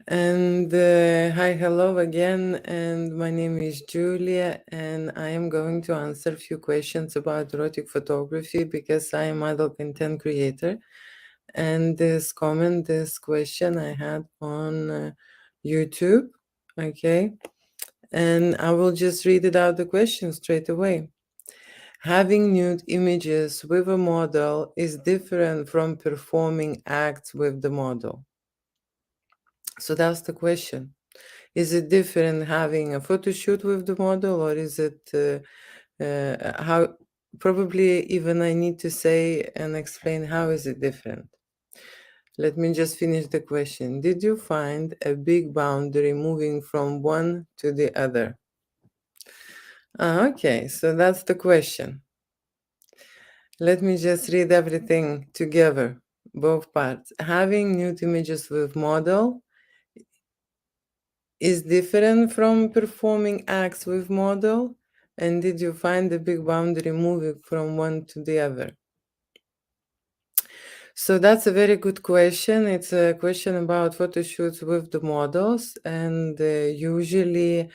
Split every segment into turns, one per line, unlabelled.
And hi, hello again. And my name is Julia, and I am going to answer a few questions about erotic photography because I am adult content creator. And this question I had on YouTube. Okay. And I will just read it out the question straight away. Having nude images with a model is different from performing acts with the model. So that's the question. Is it different having a photo shoot with the model, or is it how? Probably even I need to say and explain how is it different. Let me just finish the question. Did you find a big boundary moving from one to the other? Okay, so that's the question. Let me just read everything together, both parts. Having nude images with model is different from performing acts with model? And did you find the big boundary moving from one to the other? So that's a very good question. It's a question about photo shoots with the models, and usually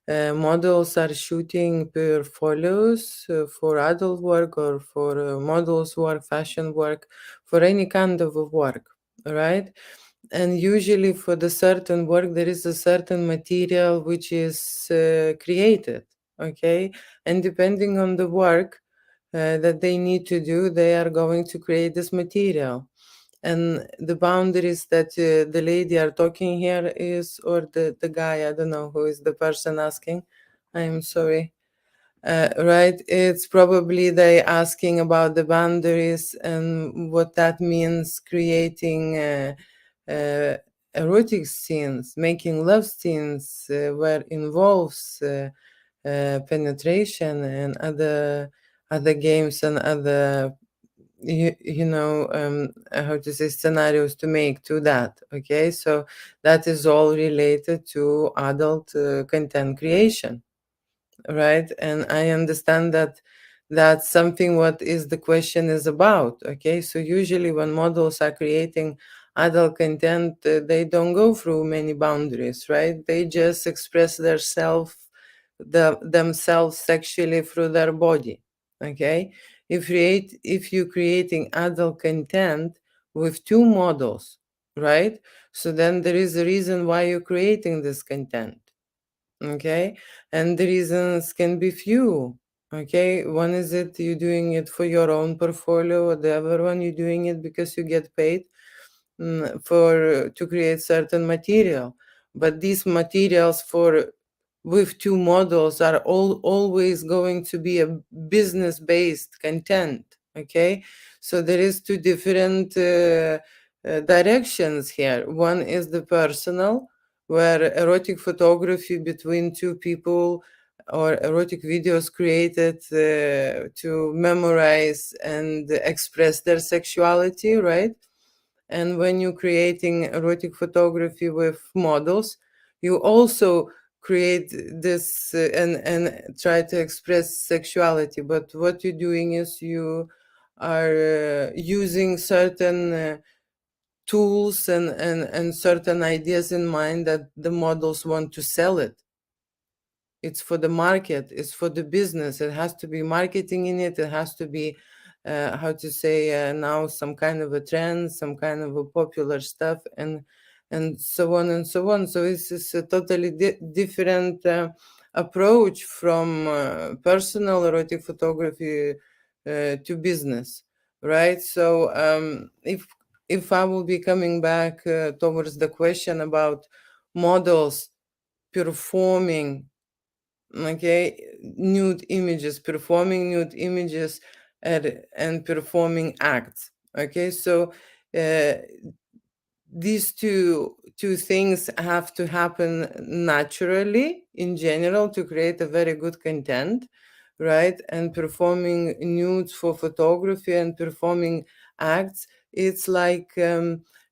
models are shooting portfolios for adult work or for models work, fashion work, for any kind of a work, right? And usually for the certain work there is a certain material which is created, okay, and depending on the work that they need to do, they are going to create this material. And the boundaries that the lady are talking here is, or the guy, I don't know who is the person asking, I'm sorry. Right, it's probably they asking about the boundaries and what that means, creating uh, erotic scenes, making love scenes where involves penetration and other games and other how to say, scenarios to make to that. Okay, so that is all related to adult content creation, right? And I understand that that's something what is the question is about. Okay, so usually when models are creating adult content, they don't go through many boundaries, right? They just express themselves sexually through their body. Okay, if you creating adult content with two models, right? So then there is a reason why you're creating this content. Okay, and the reasons can be few. Okay, one is it you doing it for your own portfolio, the other one you doing it because you get paid for to create certain material. But these materials for with two models are always going to be a business based content. Okay, so there is two different directions here. One is the personal, where erotic photography between two people or erotic videos created to memorize and express their sexuality, right? And when you're creating erotic photography with models, you also create this and try to express sexuality. But what you're doing is you are using certain tools and certain ideas in mind that the models want to sell it. It's for the market, it's for the business, it has to be marketing in it, it has to be how to say now some kind of a trend, some kind of a popular stuff, and so on and so on. So this is a totally different approach from personal erotic photography to business, right? So if I will be coming back towards the question about models performing, okay, nude images, performing nude images, and performing acts. Okay, so uh, these two things have to happen naturally in general to create a very good content, right? And performing nudes for photography and performing acts, it's like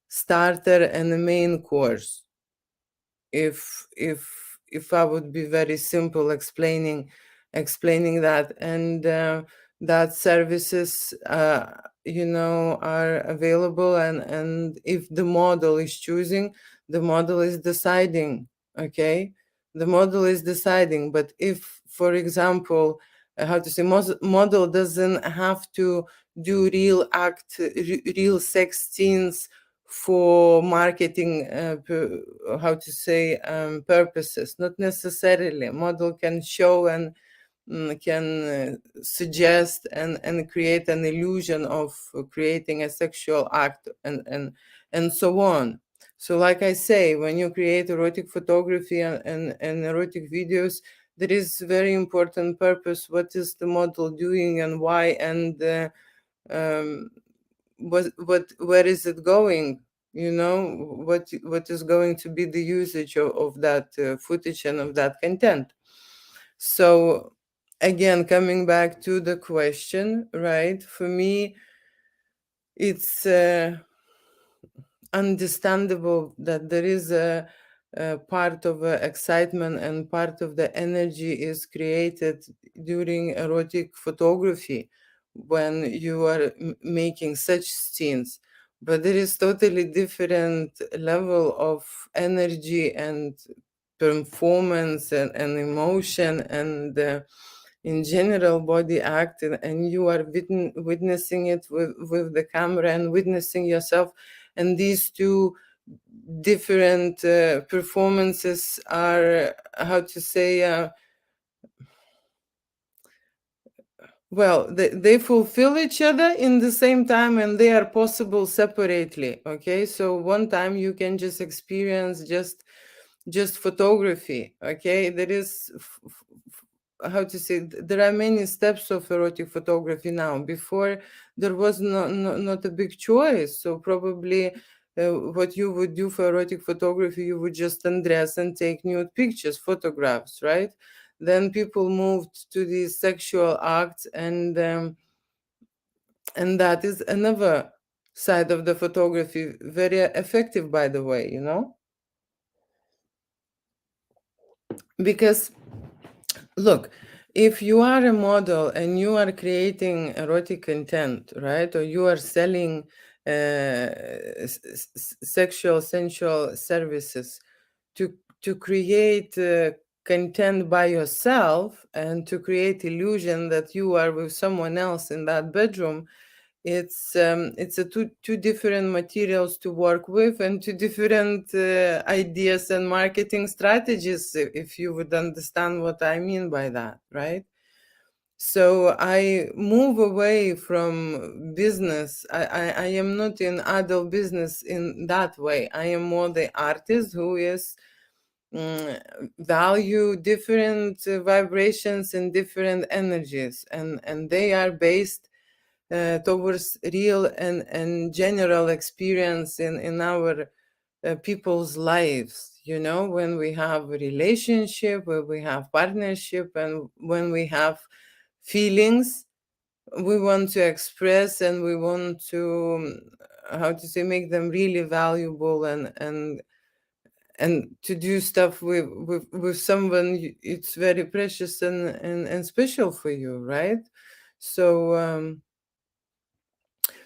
starter and a main course. If I would be very simple explaining that, and that services are available, and if the model is choosing, The model is deciding, okay? The model is deciding. But if, for example, how to say, model doesn't have to do real act, real sex scenes for marketing, how to say, purposes, not necessarily. Model can show and can suggest and create an illusion of creating a sexual act, and so on. So like I say, when you create erotic photography and erotic videos, there is very important purpose. What is the model doing and why, and um, where is it going? You know, what is going to be the usage of that footage and of that content. So again, coming back to the question, right? For me, it's understandable that there is a part of excitement and part of the energy is created during erotic photography when you are making such scenes. But there is totally different level of energy and performance and emotion and in general body act, and you are witnessing it with the camera and witnessing yourself, and these two different performances are, how to say, well, they fulfill each other in the same time, and they are possible separately. Okay, so one time you can just experience just photography. Okay, there is how to say, there are many steps of erotic photography now. Before, there was not a big choice, so probably what you would do for erotic photography, you would just undress and take nude pictures, photographs, right? Then people moved to these sexual acts, and that is another side of the photography, very effective, by the way, you know, because look, if you are a model and you are creating erotic content, right, or you are selling sexual sensual services, to create content by yourself and to create illusion that you are with someone else in that bedroom, it's a two different materials to work with, and two different ideas and marketing strategies, if you would understand what I mean by that, right? So I move away from business. I am not in adult business in that way. I am more the artist who is value different vibrations and different energies, and they are based towards real and general experience in our people's lives, you know, when we have a relationship, when we have partnership, and when we have feelings we want to express, and we want to how to say, make them really valuable, and to do stuff with someone it's very precious and special for you, right? So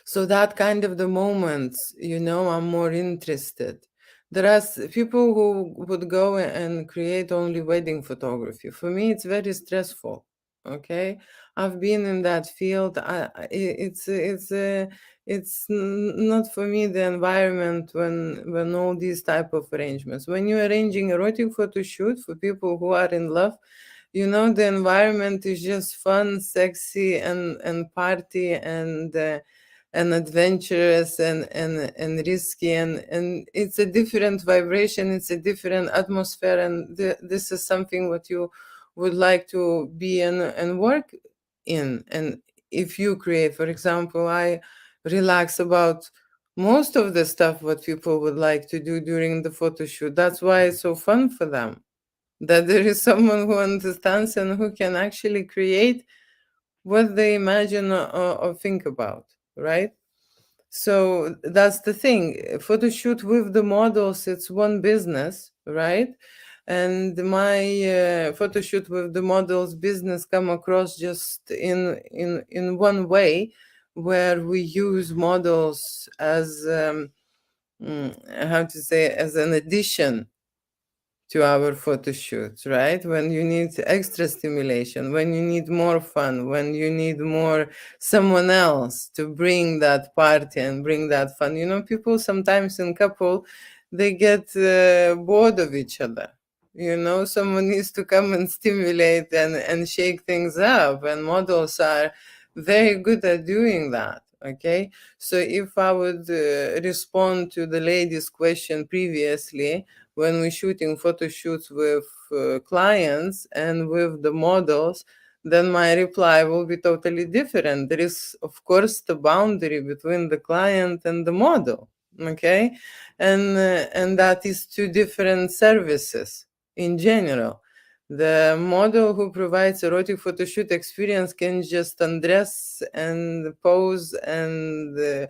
so that kind of the moments, you know, I'm more interested. There are people who would go and create only wedding photography. For me, it's very stressful. Okay, I've been in that field. It's not for me the environment when all these type of arrangements. When you're arranging erotic photo shoot for people who are in love, you know, the environment is just fun, sexy, and party, and adventurous, and risky, and it's a different vibration, it's a different atmosphere, and this is something what you would like to be in and work in. And if you create, for example, I relax about most of the stuff what people would like to do during the photo shoot. That's why it's so fun for them, that there is someone who understands and who can actually create what they imagine or think about, right? So that's the thing. Photo shoot with the models, it's one business, right? And my photo shoot with the models business come across just in one way, where we use models as how to say, as an addition to our photo shoots, right? When you need extra stimulation, when you need more fun, when you need more someone else to bring that party and bring that fun. You know, people sometimes in couple, they get bored of each other. You know, someone needs to come and stimulate and shake things up, and models are very good at doing that. Okay, so if I would respond to the lady's question previously, when we're shooting photo shoots with clients and with the models, then my reply will be totally different. There is, of course, the boundary between the client and the model. Okay, and that is two different services in general. The model who provides erotic photo shoot experience can just undress and pose and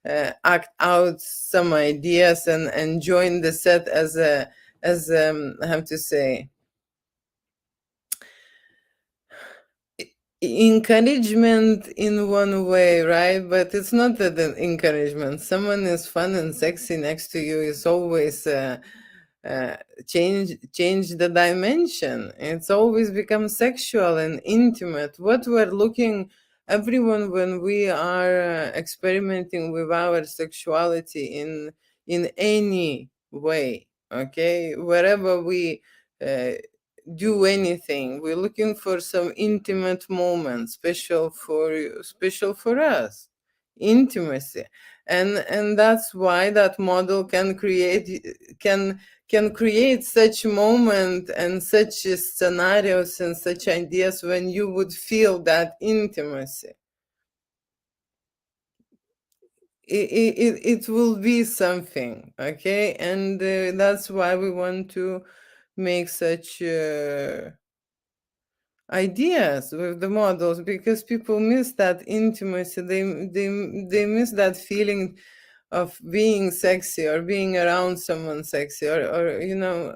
act out some ideas and join the set as a I have to say encouragement in one way, right? But it's not that an encouragement. Someone is fun and sexy next to you is always uh, change the dimension. It's always become sexual and intimate. What we're looking, everyone, when we are experimenting with our sexuality in any way, okay, wherever we uh, do anything, we're looking for some intimate moment, special for you, special for us, intimacy. And that's why that model can create such moment and such scenarios and such ideas when you would feel that intimacy. It will be something, okay, and that's why we want to make such ideas with the models, because people miss that intimacy. They miss that feeling of being sexy or being around someone sexy, or you know,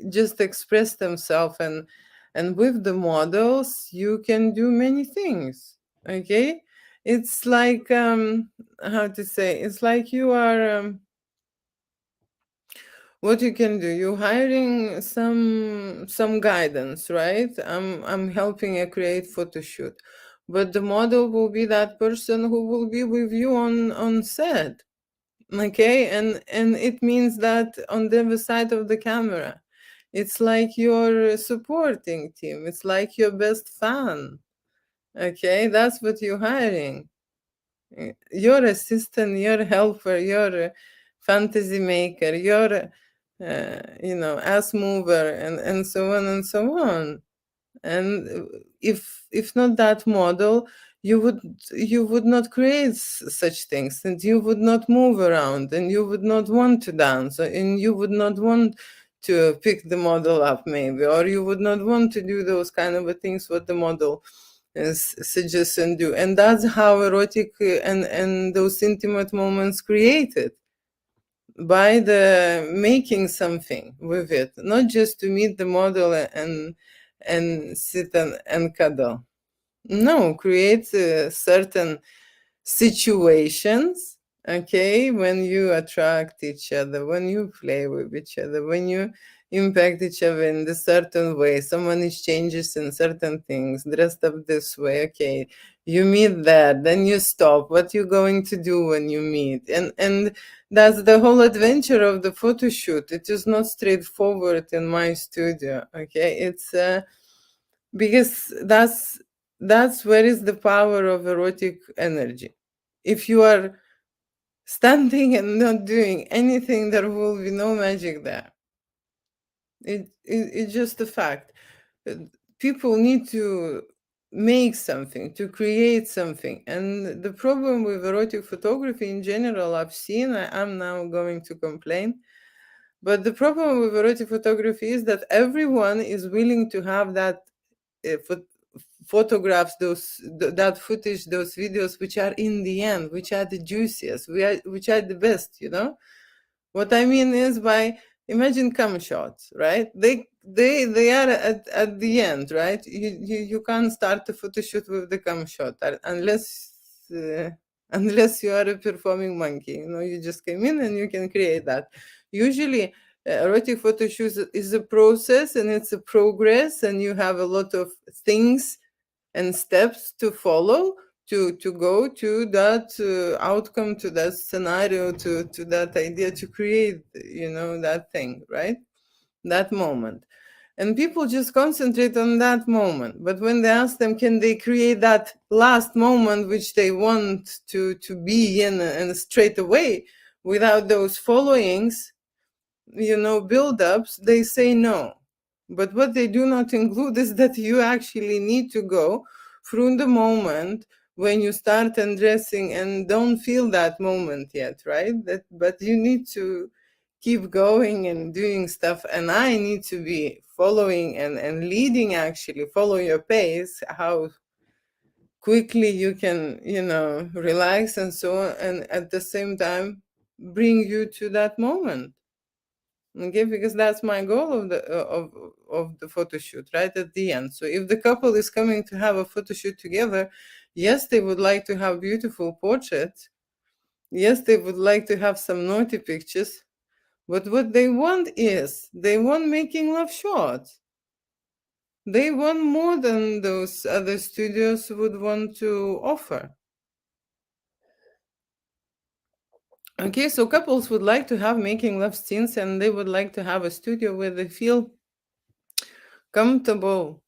just express themselves. And with the models you can do many things. Okay, it's like how to say, it's like you are what you can do, you hiring some guidance, right? I'm helping a create photo shoot, but the model will be that person who will be with you on set. Okay, and it means that on the other side of the camera, it's like your supporting team, it's like your best fan. Okay, that's what you're hiring. Your assistant, your helper, your fantasy maker, your you know, ass mover, and so on and so on. And if not that model, you would not create such things, and you would not move around, and you would not want to dance, and you would not want to pick the model up maybe, or you would not want to do those kind of things what the model suggest and do. And that's how erotic and those intimate moments created, by the making something with it, not just to meet the model and sit and cuddle. No, create certain situations, okay, when you attract each other, when you play with each other, when you impact each other in a certain way. Someone is changes in certain things, dressed up this way, okay, you meet there, then you stop, what you going to do when you meet. And that's the whole adventure of the photo shoot. It is not straightforward in my studio, okay. It's because that's where is the power of erotic energy. If you are standing and not doing anything, there will be no magic there. It's just a fact. Uh, People need to make something, to create something. And the problem with erotic photography in general, I've seen, I'm now going to complain, but the problem with erotic photography is that everyone is willing to have that photographs, that footage, those videos, which are in the end, which are the juiciest, which are the best. You know what I mean is, by imagine cum shots, right? They are at the end, right? You can't start a photo shoot with the cum shot unless. unless you are a performing monkey. You just came in and you can create that. Usually, erotic photo shoots is a process and it's a progress, and you have a lot of things and steps to follow to go to that outcome, to that scenario, to that idea, to create that thing, right? That moment. And people just concentrate on that moment, but when they ask them, can they create that last moment which they want to be in, and straight away, without those followings, build-ups, they say no. But what they do not include is that you actually need to go through the moment when you start undressing and don't feel that moment yet, right? But you need to keep going and doing stuff, and I need to be following and leading, actually follow your pace, how quickly you can relax and so on, and at the same time bring you to that moment. Okay, because that's my goal of the photo shoot, right at the end. So if the couple is coming to have a photo shoot together, yes, they would like to have beautiful portraits. Yes, they would like to have some naughty pictures. But what they want is, they want making love shots. They want more than those other studios would want to offer. Okay, so couples would like to have making love scenes, and they would like to have a studio where they feel comfortable,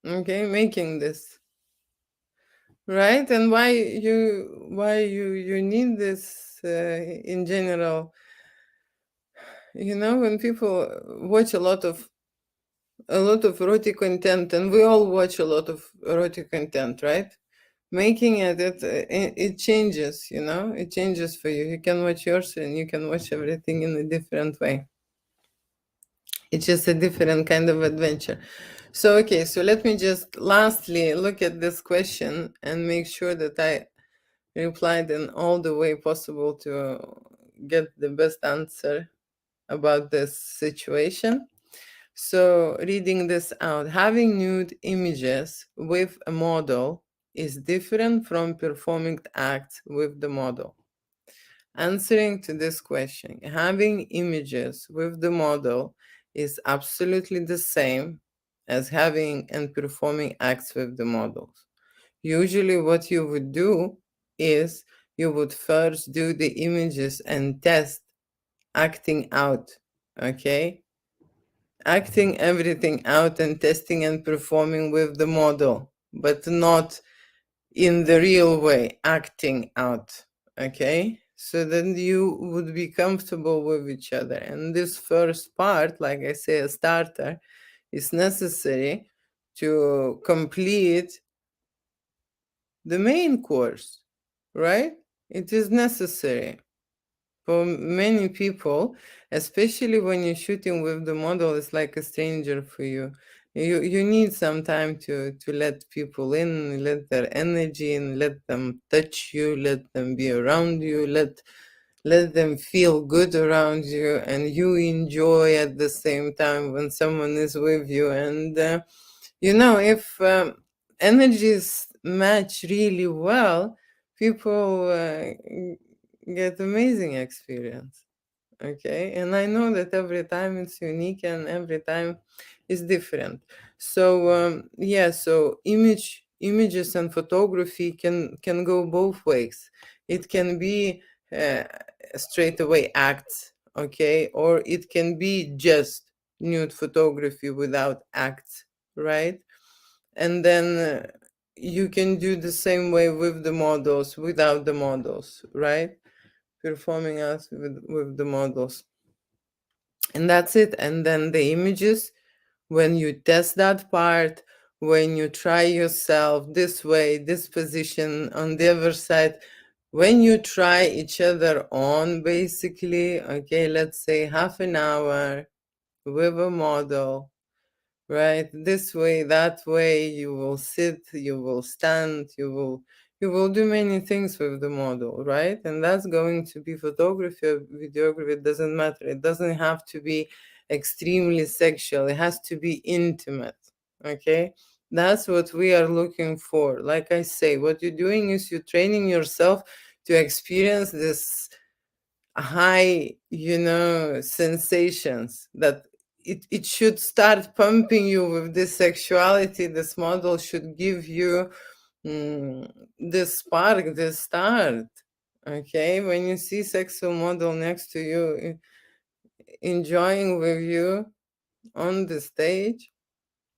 okay, making this. Right? And why you need this in general? When people watch a lot of erotic content, and we all watch a lot of erotic content, right? Making it changes, it changes for you. You can watch yours and you can watch everything in a different way. It's just a different kind of adventure. So, okay, so let me just lastly look at this question and make sure that I replied in all the way possible to get the best answer about this situation. So, reading this out, having nude images with a model is different from performing acts with the model. Answering to this question, having images with the model is absolutely the same as having and performing acts with the models. Usually, what you would do is you would first do the images and test acting out, okay? Acting everything out and testing and performing with the model, but not in the real way, acting out, okay? So then you would be comfortable with each other. And this first part, like I say, a starter, is necessary to complete the main course, right? It is necessary for many people, especially when you're shooting with the model. It's like a stranger for you. You need some time to let people in, let their energy in, let them touch you, let them be around you, let them feel good around you, and you enjoy at the same time when someone is with you. And if energies match really well, people get amazing experience. Okay, and I know that every time it's unique and every time is different. So so images and photography can go both ways. It can be uh, straight away acts, okay, or it can be just nude photography without acts, right? And then you can do the same way with the models, without the models, right? Performing us with the models, and that's it. And then the images, when you test that part, when you try yourself this way, this position on the other side, when you try each other on, basically, okay, let's say half an hour with a model, right? This way, that way, you will sit, you will stand, you will do many things with the model, right? And that's going to be photography or videography. It doesn't matter. It doesn't have to be extremely sexual. It has to be intimate. Okay? That's what we are looking for. Like I say, what you're doing is you're training yourself to experience this high, sensations, that it should start pumping you with this sexuality. This model should give you this spark, this start. Okay, when you see sexual model next to you, enjoying with you on the stage,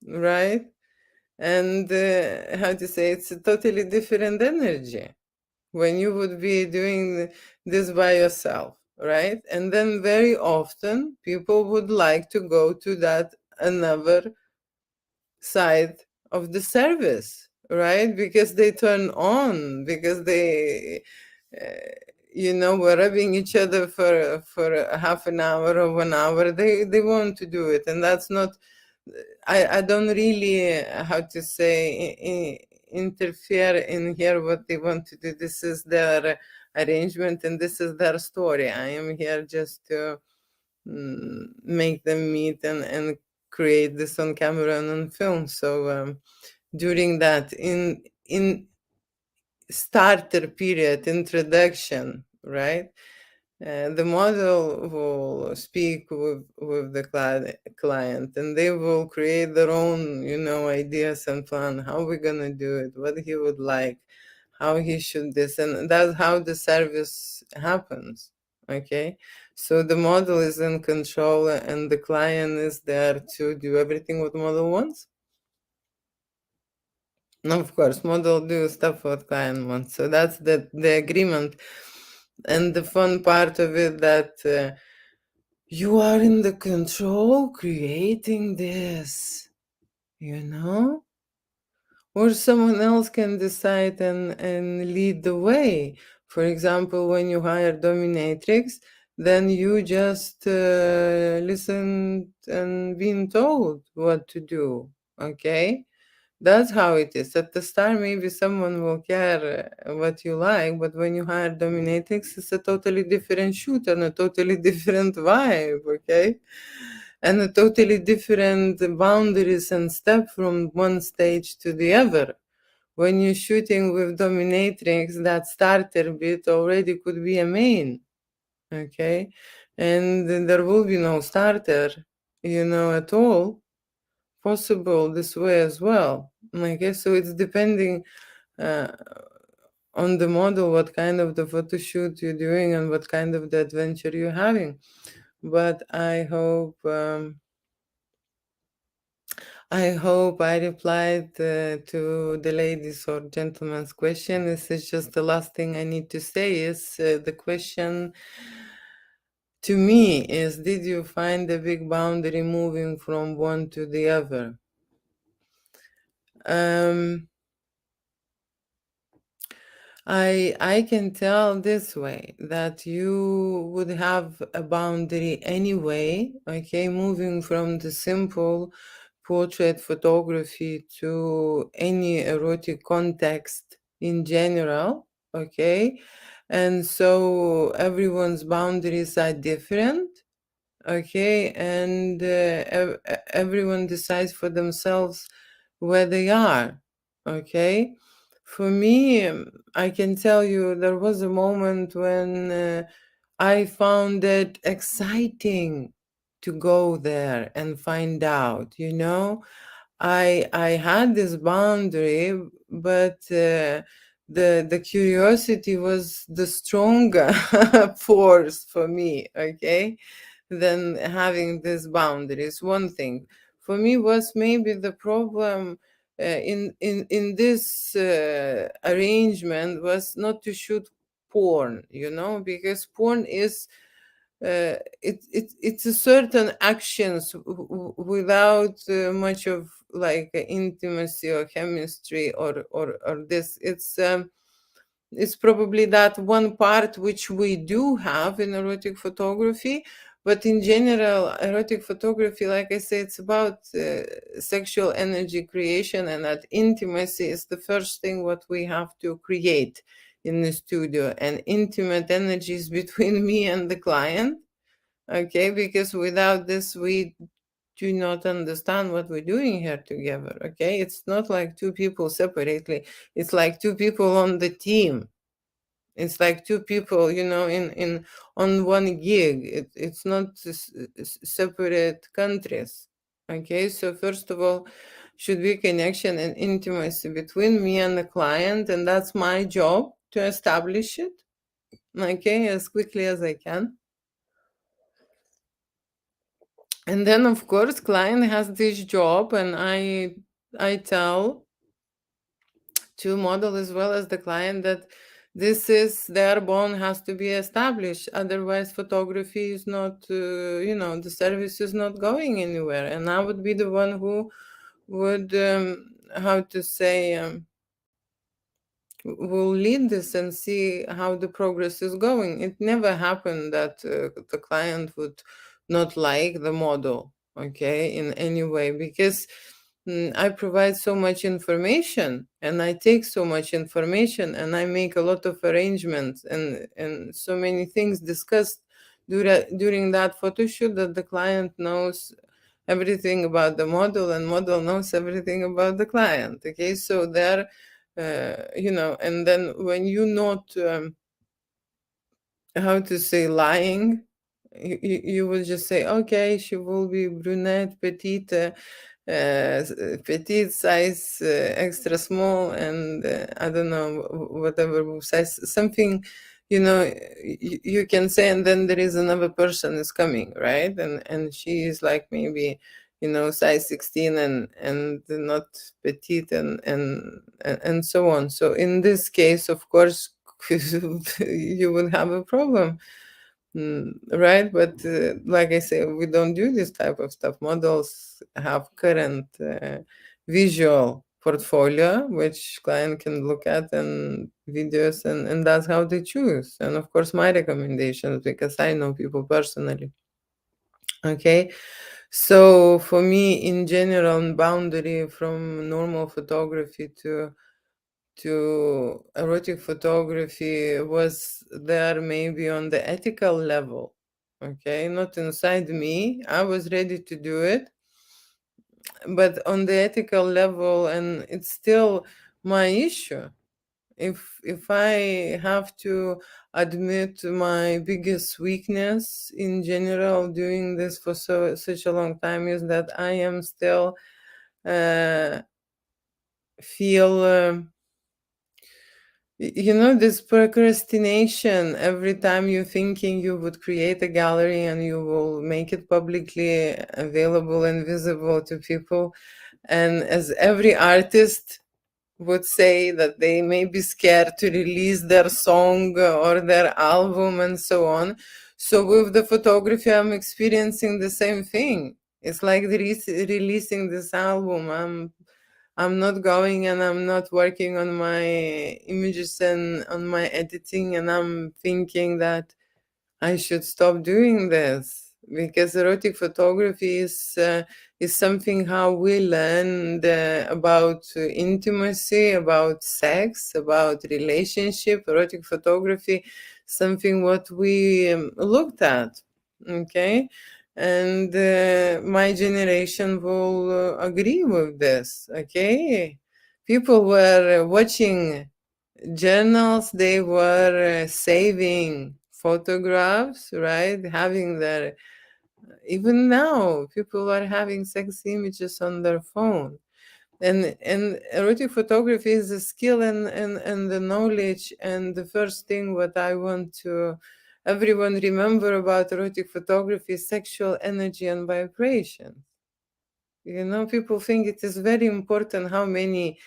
right? And how to say, it's a totally different energy when you would be doing this by yourself, right? And then very often people would like to go to that another side of the service, right? Because they turn on, because they uh, were rubbing each other for a half an hour or 1 hour. They want to do it, and that's not. I don't really, how to say, interfere in here what they want to do. This is their arrangement and this is their story. I am here just to make them meet and create this on camera and on film. So during that in starter period, introduction, right? The model will speak with the client, and they will create their own, ideas and plan how we're gonna do it, what he would like, how he should this, and that's how the service happens. Okay, so the model is in control, and the client is there to do everything what model wants. No, of course, model do stuff what client wants. So that's the agreement, and the fun part of it, that you are in the control creating this, you know, or someone else can decide and lead the way. For example, when you hire dominatrix, then you just listen and being told what to do. Okay, that's how it is. At the start, maybe someone will care what you like, but when you hire dominatrix, it's a totally different shoot and a totally different vibe, okay? And a totally different boundaries and step from one stage to the other. When you're shooting with dominatrix, that starter bit already could be a main, okay? And there will be no starter, at all possible this way as well. Okay, so it's depending uh, on the model, what kind of the photo shoot you're doing and what kind of the adventure you're having. But I hope I replied to the ladies or gentleman's question. This is just the last thing I need to say. Is the question to me is, did you find the big boundary moving from one to the other? I can tell this way that you would have a boundary anyway, okay, moving from the simple portrait photography to any erotic context in general, okay? And so everyone's boundaries are different, okay? And everyone decides for themselves where they are, okay? For me, I can tell you there was a moment when I found it exciting to go there and find out, I had this boundary, but the curiosity was the stronger force for me, okay, than having these boundaries. One thing for me was maybe the problem in this arrangement was not to shoot porn, because porn is it's a certain actions without much of like intimacy or chemistry or this. It's probably that one part which we do have in erotic photography, but in general, erotic photography, like I say, it's about sexual energy creation, and that intimacy is the first thing what we have to create in the studio, and intimate energies between me and the client. Okay, because without this, we do not understand what we're doing here together. Okay, it's not like two people separately, it's like two people on the team. It's like two people, in on one gig. It's not separate countries. Okay, so first of all, should be connection and intimacy between me and the client, and that's my job to establish it. Okay, as quickly as I can. And then of course client has this job, and I tell to model as well as the client that this is their bond has to be established, otherwise photography is not the service is not going anywhere, and I would be the one who would how to say will lead this and see how the progress is going. It never happened that the client would not like the model, okay, in any way, because I provide so much information, and I take so much information, and I make a lot of arrangements, and so many things discussed during that photo shoot, that the client knows everything about the model, and model knows everything about the client. Okay, so there and then when you not how to say lying, you will just say, okay, she will be brunette, petite, petite size, extra small, and I don't know, whatever size, something, you can say, and then there is another person is coming, right? And she is like maybe, size 16, and not petite, and so on. So in this case, of course, you would have a problem. Right, but like I say, we don't do this type of stuff. Models have current visual portfolio, which client can look at, and videos, and that's how they choose. And of course, my recommendations, because I know people personally. Okay, so for me, in general, boundary from normal photography to erotic photography was there maybe on the ethical level. Okay, not inside me, I was ready to do it, but on the ethical level, and it's still my issue. If I have to admit, my biggest weakness in general doing this for such a long time is that I am still uh, feel this procrastination. Every time you're thinking you would create a gallery and you will make it publicly available and visible to people, and as every artist would say, that they may be scared to release their song or their album and so on. So with the photography, I'm experiencing the same thing. It's like releasing this album. I'm not going, and I'm not working on my images and on my editing, and I'm thinking that I should stop doing this, because erotic photography is something how we learn about intimacy, about sex, about relationship. Erotic photography, something what we looked at, okay, and my generation will agree with this. Okay, people were watching journals, they were saving photographs, right, having their, even now people are having sex images on their phone, and erotic photography is a skill, and the knowledge. And the first thing what I want to everyone remember about erotic photography is sexual energy and vibration. People think it is very important how many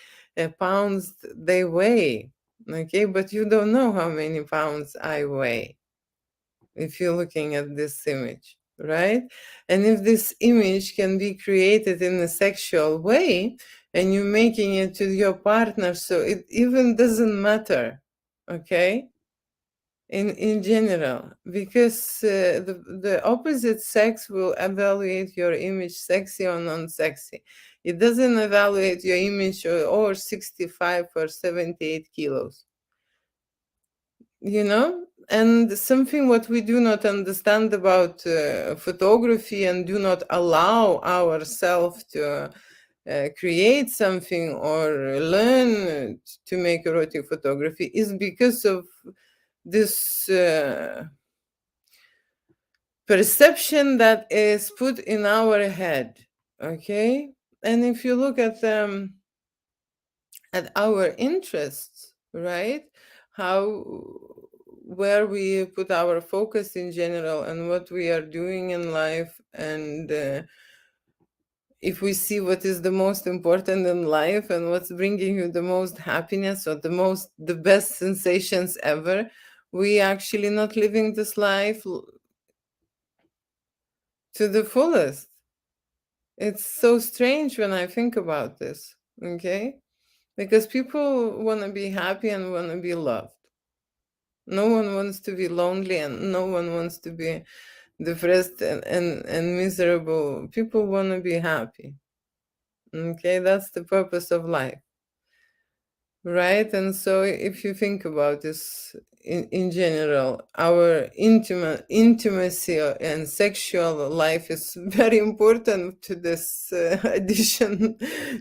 pounds they weigh. Okay, but you don't know how many pounds I weigh if you're looking at this image, right? And if this image can be created in a sexual way, and you're making it to your partner, so it even doesn't matter, okay? In general, because the opposite sex will evaluate your image sexy or non-sexy. It doesn't evaluate your image or 65 or 78 kilos, and something what we do not understand about photography, and do not allow ourselves to create something or learn to make erotic photography, is because of this perception that is put in our head. Okay, and if you look at our interests, right, how, where we put our focus in general and what we are doing in life, and if we see what is the most important in life and what's bringing you the most happiness or the best sensations ever, we actually not living this life to the fullest. It's so strange when I think about this. Okay, because people want to be happy and want to be loved. No one wants to be lonely, and no one wants to be depressed and miserable. People want to be happy. Okay, that's the purpose of life, right? And so if you think about this in general, our intimacy and sexual life is very important to this addition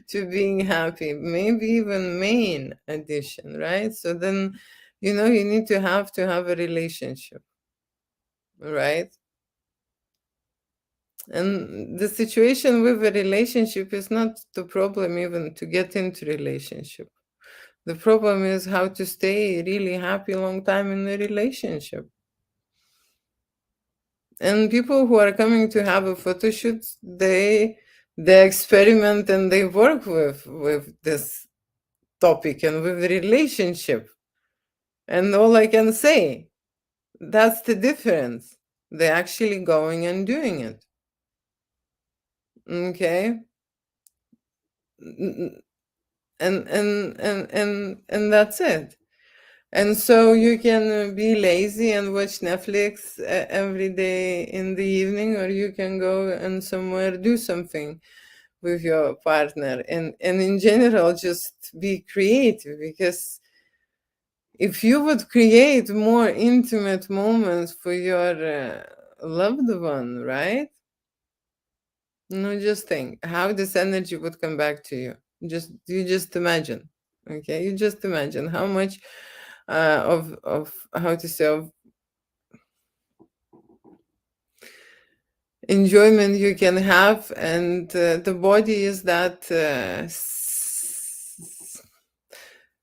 to being happy, maybe even main addition, right? So then, you need to have a relationship, right? And the situation with a relationship is not the problem even to get into relationship. The problem is how to stay really happy long time in the relationship. And people who are coming to have a photo shoot, they experiment and they work with this topic and with the relationship. And all I can say, that's the difference. They're actually going and doing it. Okay? N- and that's it. And so you can be lazy and watch Netflix every day in the evening, or you can go and somewhere do something with your partner, and in general just be creative, because if you would create more intimate moments for your loved one, right? No, just think how this energy would come back to you. You just imagine. Okay, you just imagine how much of how to say, of enjoyment you can have, and the body is that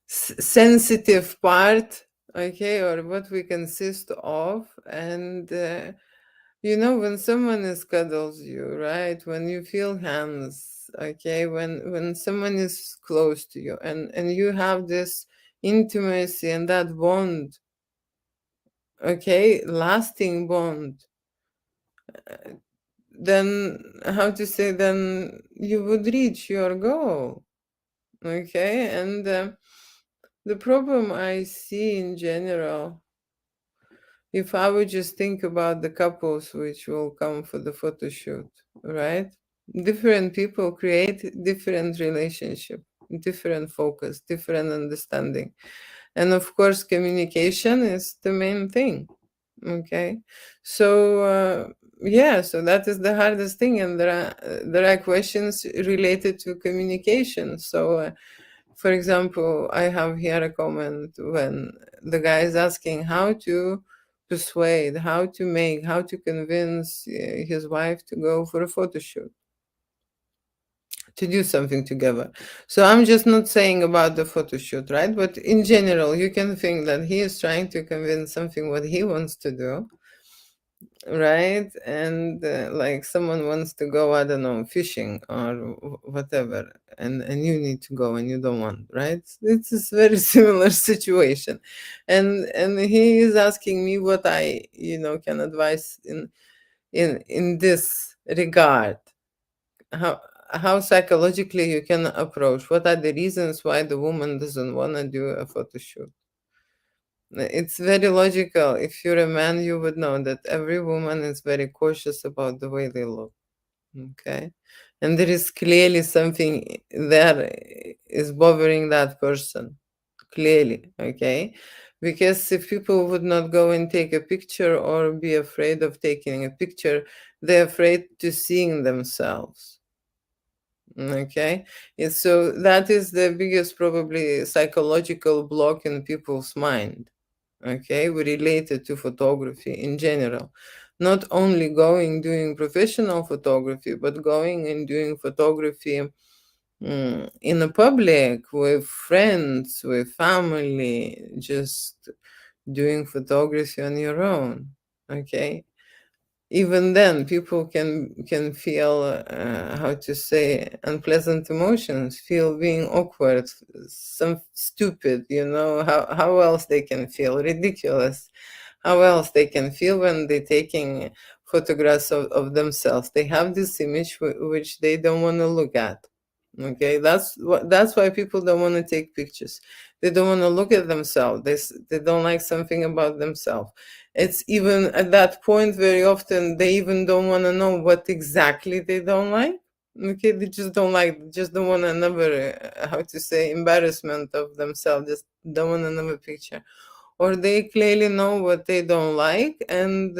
sensitive part, okay, or what we consist of. And when someone is cuddles you, right, when you feel hands, okay, when someone is close to you, and you have this intimacy and that bond, okay, lasting bond, then how to say, then you would reach your goal. Okay, and the problem I see in general, if I would just think about the couples which will come for the photo shoot, right? Different people create different relationship, different focus, different understanding. And of course, communication is the main thing. Okay, so yeah, so that is the hardest thing, and there are questions related to communication. So for example, I have here a comment when the guy is asking how to persuade, how to convince his wife to go for a photo shoot, to do something together. So I'm just not saying about the photo shoot, right? But in general, you can think that he is trying to convince something what he wants to do, right? And like someone wants to go, I don't know, fishing or whatever, and you need to go and you don't want, right? It's a very similar situation, and he is asking me what I can advise in this regard, how psychologically you can approach, what are the reasons why the woman doesn't want to do a photo shoot. It's very logical. If you're a man, you would know that every woman is very cautious about the way they look. Okay. And there is clearly something there is bothering that person. Clearly. Okay. Because if people would not go and take a picture or be afraid of taking a picture, they're afraid to seeing themselves. Okay. So that is the biggest, probably, psychological block in people's mind. Okay, we relate it to photography in general. Not only going doing professional photography, but going and doing photography in the public with friends, with family, just doing photography on your own. Okay, even then people can feel how to say unpleasant emotions, feel being awkward, some stupid, how else they can feel ridiculous, how else they can feel when they're taking photographs of themselves. They have this image which they don't want to look at. Okay, that's why people don't want to take pictures. They don't want to look at themselves. They don't like something about themselves. It's even at that point, very often they even don't want to know what exactly they don't like. Okay, they just don't like, just don't want another, how to say, embarrassment of themselves, just don't want another picture. Or they clearly know what they don't like, and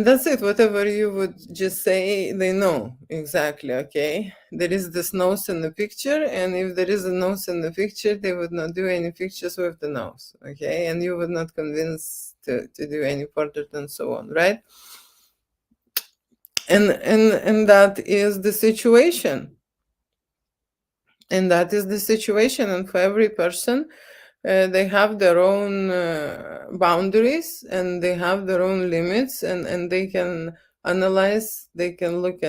that's it. Whatever you would just say, they know exactly. Okay, there is this nose in the picture, and if there is a nose in the picture, they would not do any pictures with the nose. Okay, and you would not convince to do any portrait and so on, right? And that is the situation. And that is the situation. And for every person, they have their own boundaries, and they have their own limits, and they can analyze, they can look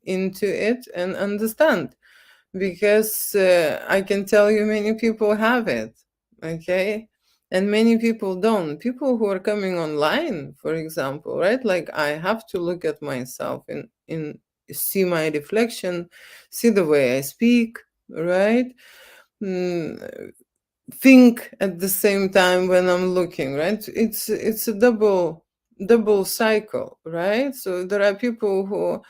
into it and understand, because I can tell you many people have it. Okay, and many people don't. People who are coming online, for example, right? Like, I have to look at myself in see my reflection, see the way I speak, right? Mm, think at the same time when I'm looking, right? It's a double cycle, right? So there are people who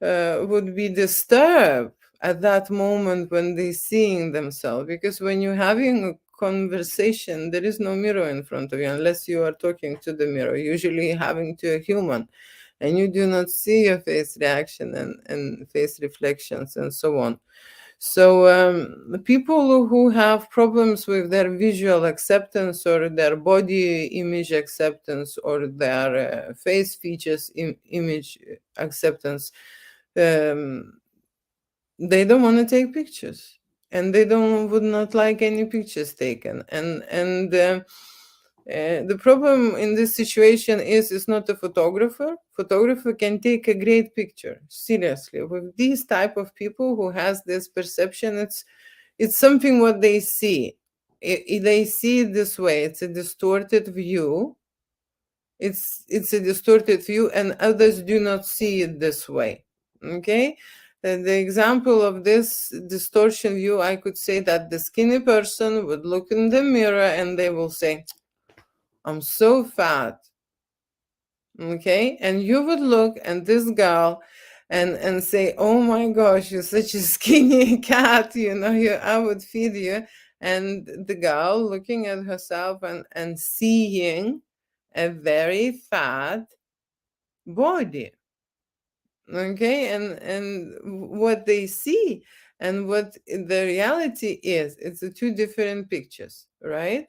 would be disturbed at that moment when they're seeing themselves, because when you're having a conversation, there is no mirror in front of you unless you are talking to the mirror, usually having to a human, and you do not see your face reaction and face reflections and so on. So the people who have problems with their visual acceptance, or their body image acceptance, or their face features image acceptance, um, they don't want to take pictures, and they don't would not like any pictures taken. And the problem in this situation is it's not a photographer. Photographer can take a great picture. Seriously, with these type of people who has this perception, it's something what they see. They see it this way. It's a distorted view. It's a distorted view, and others do not see it this way. Okay. The example of this distortion view, I could say that the skinny person would look in the mirror and they will say, I'm so fat. Okay, and you would look at this girl and say, oh my gosh, you're such a skinny cat, I would feed you. And the girl looking at herself and seeing a very fat body. Okay, and what they see and what the reality is, it's the two different pictures, right?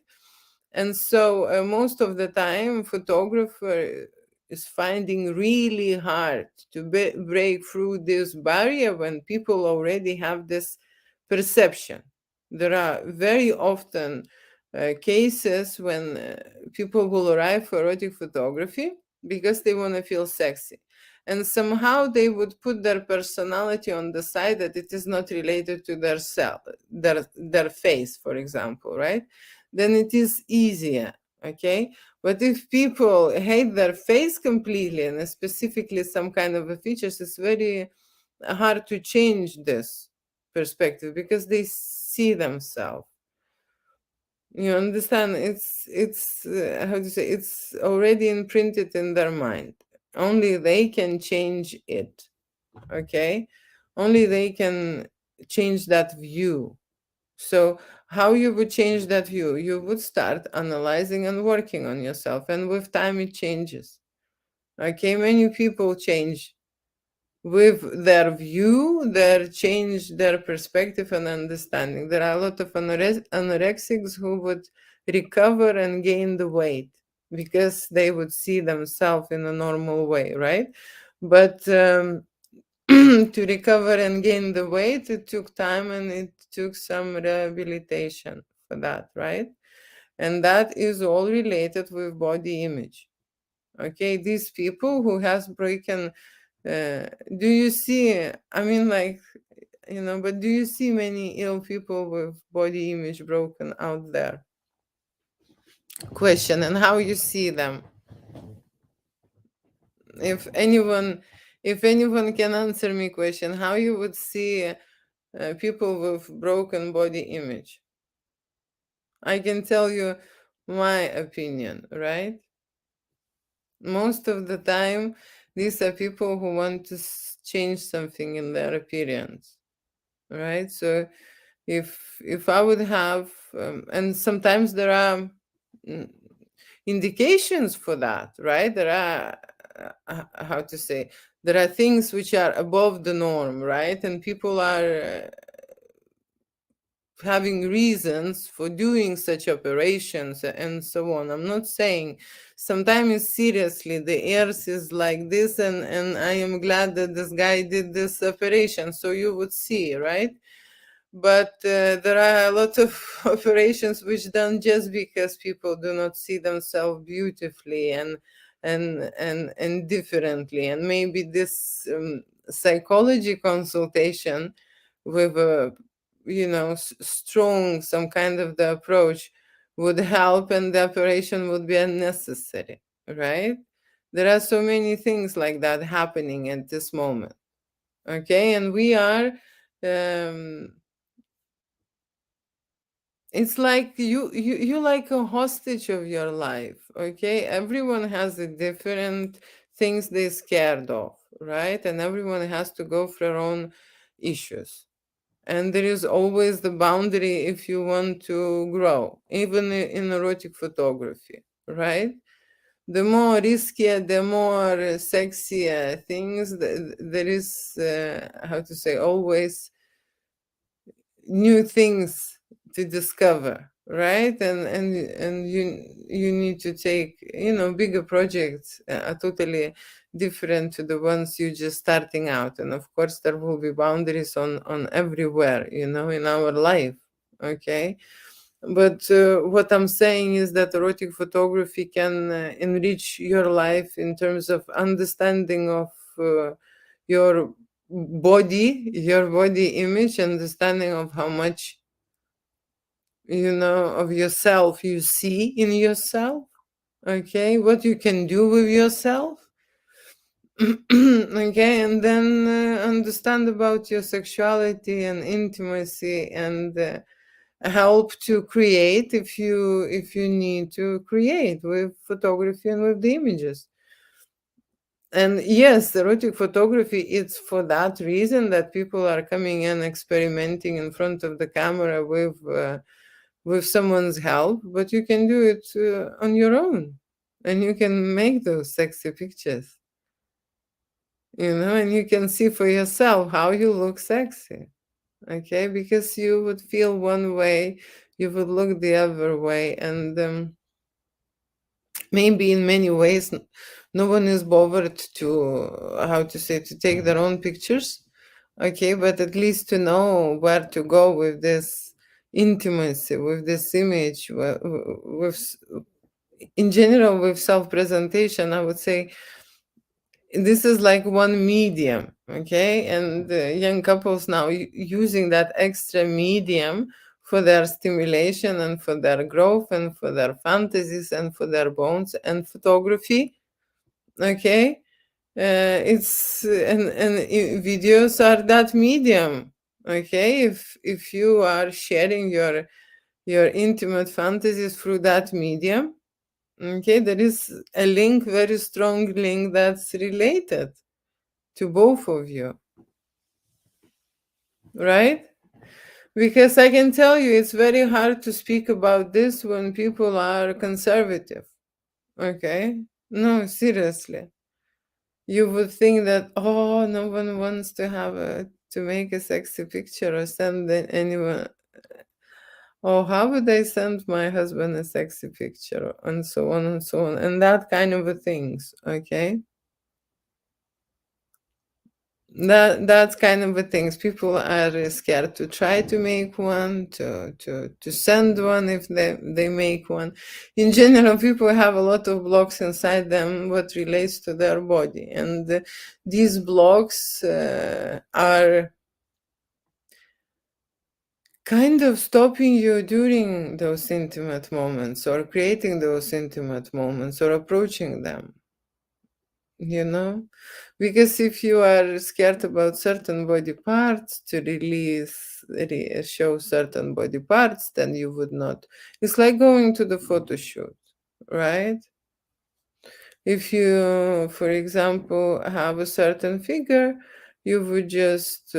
And so most of the time, photographer is finding really hard to break through this barrier when people already have this perception. There are very often cases when people will arrive for erotic photography because they want to feel sexy. And somehow they would put their personality on the side, that it is not related to their self, their face, for example, right? Then it is easier. Okay, but if people hate their face completely, and specifically some kind of a features, it's very hard to change this perspective, because they see themselves. You understand? It's how to say, it's already imprinted in their mind. Only they can change it. Okay, only they can change that view. So, how you would change that view? You would start analyzing and working on yourself, and with time it changes. Okay, many people change with their view, their change, their perspective and understanding. There are a lot of anorexics who would recover and gain the weight, because they would see themselves in a normal way, right? But to recover and gain the weight, it took time and it took some rehabilitation for that, right? And that is all related with body image. Okay, these people who has broken, do you see, I mean, like, but do you see many ill people with body image broken out there? Question. And how you see them? If anyone can answer me question, how you would see people with broken body image? I can tell you my opinion, right? Most of the time, these are people who want to change something in their appearance, right? So if I would have, and sometimes there are mm, indications for that, right? There are, how to say, there are things which are above the norm, right? And people are having reasons for doing such operations and so on. I'm not saying, sometimes seriously the earth is like this, and I am glad that this guy did this operation, so you would see, right? But there are a lot of operations which done just because people do not see themselves beautifully and differently, and maybe this psychology consultation with a strong some kind of the approach would help, and the operation would be unnecessary, right? There are so many things like that happening at this moment. Okay, and we are um, it's like you like a hostage of your life. Okay, everyone has a different things they're scared of, right? And everyone has to go for their own issues, and there is always the boundary if you want to grow, even in erotic photography, right? The more riskier, the more sexier things, there is, how to say, always new things to discover, right? And you need to take, bigger projects, are totally different to the ones you just starting out. And of course there will be boundaries on everywhere, in our life. Okay, but what I'm saying is that erotic photography can enrich your life in terms of understanding of your your body image, understanding of how much of yourself you see in yourself. Okay, what you can do with yourself. Okay, and then understand about your sexuality and intimacy, and help to create if you need to create with photography and with the images. And yes, erotic photography, it's for that reason that people are coming and experimenting in front of the camera with someone's help, but you can do it on your own, and you can make those sexy pictures, and you can see for yourself how you look sexy. Okay, because you would feel one way, you would look the other way, and maybe in many ways no one is bothered to, how to say, to take their own pictures. Okay, but at least to know where to go with this intimacy, with this image, with in general, with self-presentation, I would say this is like one medium. Okay, and young couples now using that extra medium for their stimulation and for their growth and for their fantasies and for their bones and photography. Okay, it's and videos are that medium. Okay, if you are sharing your intimate fantasies through that medium, okay, there is a link, very strong link, that's related to both of you, right? Because I can tell you it's very hard to speak about this when people are conservative. Okay, no, seriously, you would think that, oh, no one wants to make a sexy picture or send anyone. Oh, how would I send my husband a sexy picture, and so on and so on, and that kind of a things. Okay, that's kind of a things. People are scared to try to make one, to send one if they make one. In general, people have a lot of blocks inside them what relates to their body, and these blocks are kind of stopping you during those intimate moments, or creating those intimate moments, or approaching them, you know? Because if you are scared about certain body parts to show certain body parts, then you would not. It's like going to the photo shoot, right? If you, for example, have a certain figure, you would just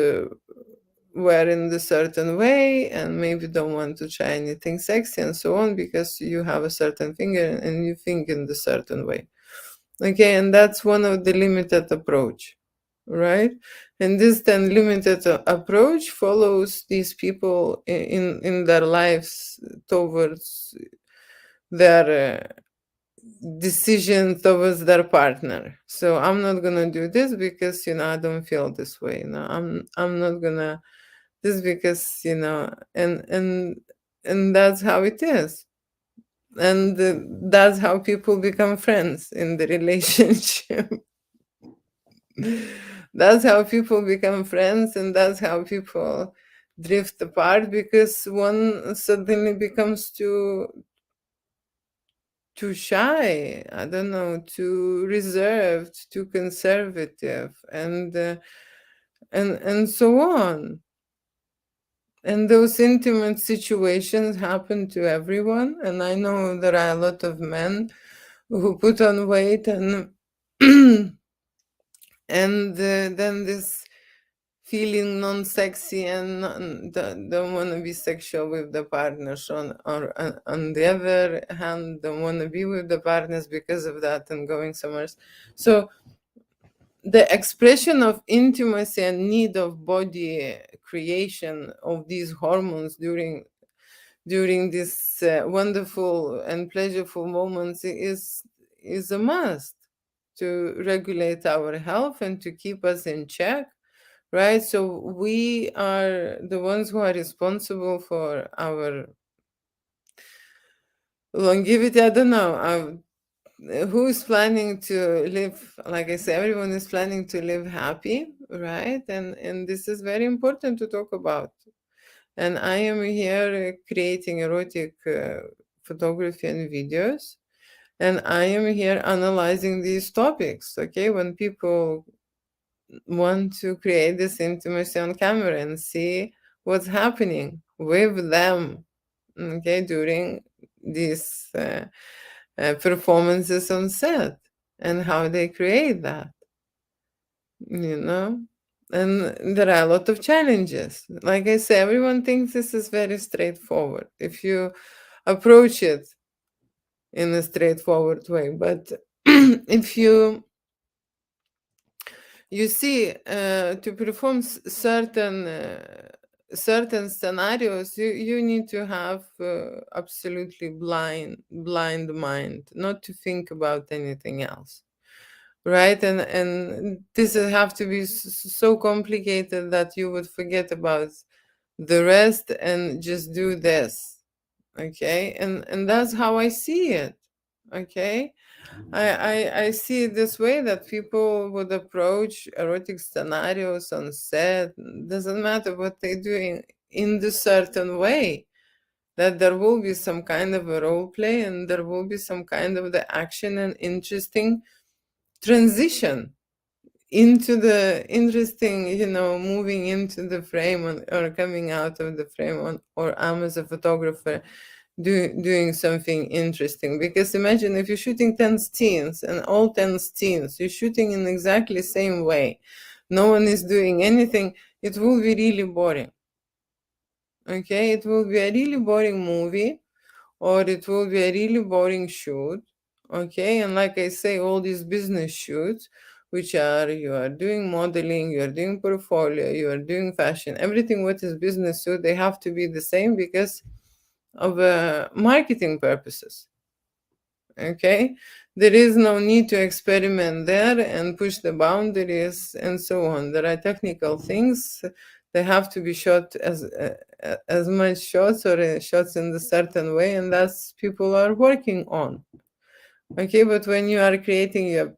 wear in the certain way, and maybe don't want to try anything sexy and so on, because you have a certain figure and you think in the certain way. Okay, and that's one of the limited approach, right? And this then limited approach follows these people in their lives towards their decision towards their partner. So I'm not gonna do this because I don't feel this way. I'm not gonna this because and that's how it is. And that's how people become friends in the relationship. That's how people become friends, and that's how people drift apart, because one suddenly becomes too shy, I don't know, too reserved, too conservative, and so on. And those intimate situations happen to everyone, and I know there are a lot of men who put on weight, and then this feeling non-sexy, and don't want to be sexual with the partners, on the other hand don't want to be with the partners because of that, and going somewhere else. So the expression of intimacy and need of body creation of these hormones during these wonderful and pleasurable moments is a must to regulate our health and to keep us in check, right? So we are the ones who are responsible for our longevity. I don't know. Who is planning to live, like I say, everyone is planning to live happy, right? And this is very important to talk about. And I am here creating erotic photography and videos, and I am here analyzing these topics. Okay, when people want to create this intimacy on camera and see what's happening with them, okay, during these performances on set, and how they create that, you know. And there are a lot of challenges. Like I say, everyone thinks this is very straightforward if you approach it in a straightforward way. But if you see, to perform certain scenarios, you need to have absolutely blind mind, not to think about anything else, right? And this will have to be so complicated that you would forget about the rest and just do this. Okay, and that's how I see it. Okay, I see it this way, that people would approach erotic scenarios on set. Doesn't matter what they do in the certain way. That there will be some kind of a role play, and there will be some kind of the action and interesting transition into the interesting, moving into the frame, or coming out of the frame, or I'm as a photographer doing something interesting. Because imagine if you're shooting 10 scenes, and all 10 scenes you're shooting in exactly same way, no one is doing anything, it will be really boring. Okay, it will be a really boring movie, or it will be a really boring shoot. Okay, and like I say, all these business shoots, which are, you are doing modeling, you are doing portfolio, you are doing fashion, everything what is business suit, they have to be the same, because of marketing purposes. Okay, there is no need to experiment there and push the boundaries and so on. There are technical things. They have to be shot as much shots or shots in a certain way, and that's people are working on. Okay, but when you are creating your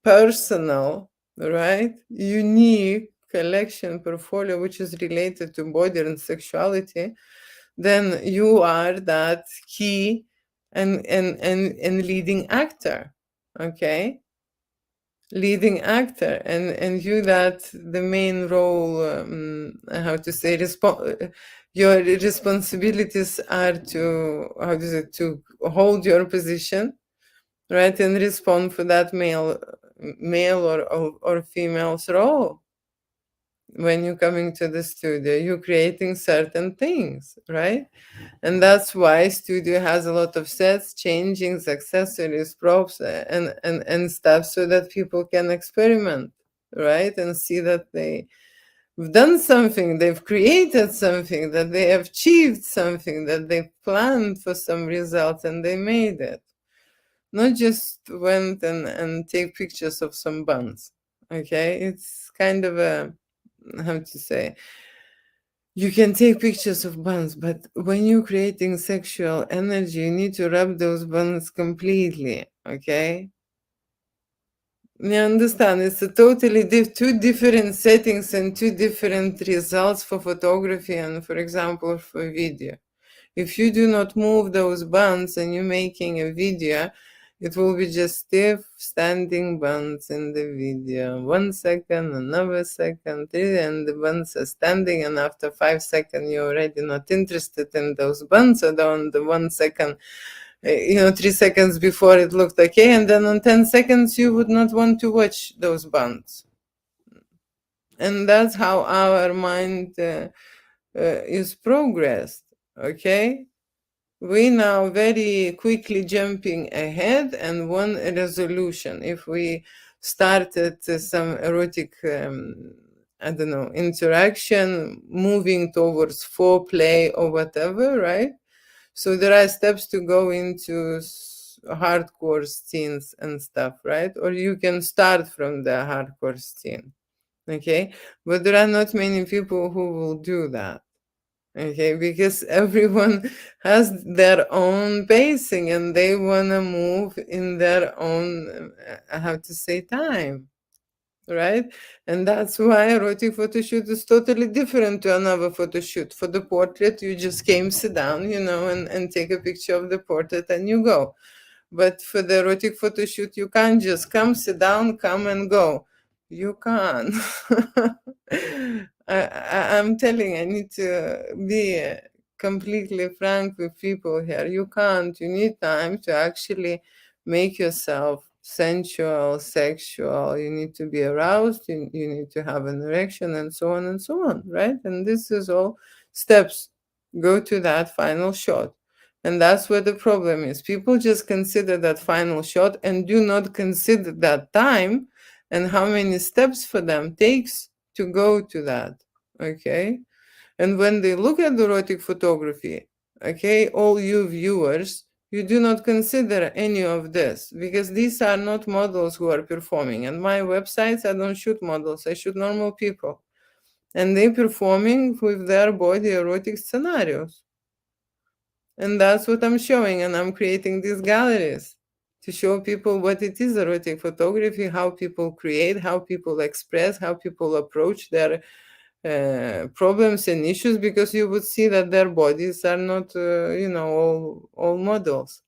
personal, right, unique collection portfolio which is related to body and sexuality, then you are that key and leading actor. Okay, leading actor, and you that the main role, how to say, your responsibilities are to, how to say, to hold your position, right, and respond for that male or female's role. When you're coming to the studio, you're creating certain things, right? And that's why studio has a lot of sets, changings, accessories, props, and stuff, so that people can experiment, right, and see that they've done something, they've created something, that they have achieved something, that they planned for some result and they made it, not just went and take pictures of some buns. Okay, it's kind of a, how to say, you can take pictures of buns, but when you're creating sexual energy, you need to wrap those buns completely. Okay, you understand? It's a totally two different settings and two different results for photography and, for example, for video. If you do not move those buns and you're making a video, it will be just stiff standing buns in the video. 1 second, another second, and the buns are standing, and after 5 seconds you're already not interested in those buns, or on the 1 second, 3 seconds before it looked okay, and then on 10 seconds you would not want to watch those buns. And that's how our mind is progressed. Okay, we now very quickly jumping ahead and want a resolution. If we started some erotic, I don't know, interaction, moving towards foreplay or whatever, right? So there are steps to go into hardcore scenes and stuff, right? Or you can start from the hardcore scene, okay? But there are not many people who will do that. Okay, because everyone has their own pacing and they want to move in their own, I have to say, time, right? And that's why erotic photo shoot is totally different to another photo shoot. For the portrait, you just came, sit down, and take a picture of the portrait and you go. But for the erotic photo shoot, you can't just come, sit down, come and go. You can't. I'm telling, I need to be completely frank with people here. You can't. You need time to actually make yourself sensual, sexual. You need to be aroused. You need to have an erection, and so on and so on, right? And this is all steps. Go to that final shot. And that's where the problem is. People just consider that final shot and do not consider that time and how many steps for them takes to go to that. Okay. And when they look at erotic photography, okay, all you viewers, you do not consider any of this because these are not models who are performing. And my websites, I don't shoot models, I shoot normal people. And they're performing with their body erotic scenarios. And that's what I'm showing. And I'm creating these galleries to show people what it is erotic photography, how people create, how people express, how people approach their problems and issues, because you would see that their bodies are not, all models.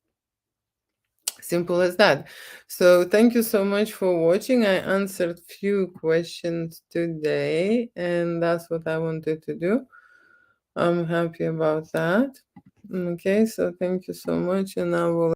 Simple as that. So thank you so much for watching. I answered few questions today, and that's what I wanted to do. I'm happy about that. Okay, so thank you so much, and I will